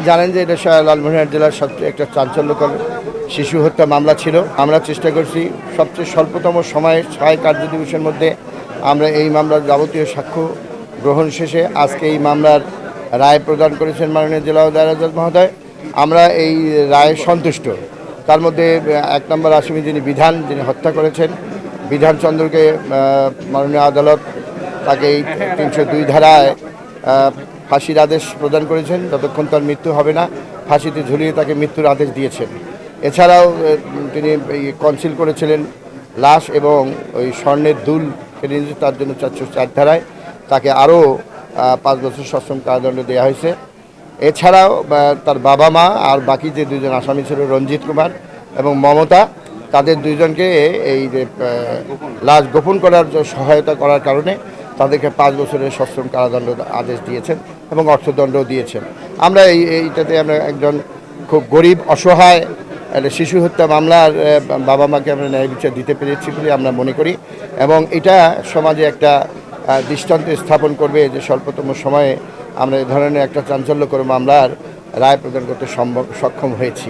জানেন যে এটা লালমনিরহাট জেলার সবচেয়ে একটা চাঞ্চল্যকর শিশু হত্যা মামলা ছিল। আমরা চেষ্টা করছি সবচেয়ে স্বল্পতম সময়ে 6 কার্যদিবসের মধ্যে আমরা এই মামলার যাবতীয় সাক্ষ্য গ্রহণ শেষে আজকে এই মামলার রায় প্রদান করেছেন মাননীয় জেলা আদালত মহোদয়। আমরা এই রায়ে সন্তুষ্ট। তার মধ্যে 1 নম্বর আসামি যিনি যিনি হত্যা করেছেন বিধানচন্দ্রকে মাননীয় আদালত তাকে এই 302 ধারায় ফাঁসির আদেশ প্রদান করেছেন। যতক্ষণ তার মৃত্যু হবে না ফাঁসিতে ঝুলিয়ে তাকে মৃত্যুর আদেশ দিয়েছেন। এছাড়াও তিনি কনসিল করেছিলেন লাশ এবং ওই স্বর্ণের দুল কেটে নিয়েছে, তার জন্য 404 ধারায় তাকে আরও 5 বছর সশ্রম কারাদণ্ড দেওয়া হয়েছে। এছাড়াও তার বাবা মা আর বাকি যে 2 জন আসামি ছিল রঞ্জিত কুমার এবং মমতা, তাদের 2 জনকে এই যে লাশ গোপন করার সহায়তা করার কারণে তাদেরকে 5 বছরের সশ্রম কারাদণ্ড আদেশ দিয়েছেন এবং অর্থদণ্ডও দিয়েছেন। আমরা এইটাতে আমরা একজন খুব গরিব অসহায় শিশু হত্যা মামলার বাবা মাকে আমরা ন্যায় বিচার দিতে পেরেছি বলে আমরা মনে করি এবং এটা সমাজে একটা দৃষ্টান্ত স্থাপন করবে যে স্বল্পতম সময়ে আমরা এ ধরনের একটা চাঞ্চল্যকর মামলার রায় প্রদান করতে সক্ষম হয়েছি।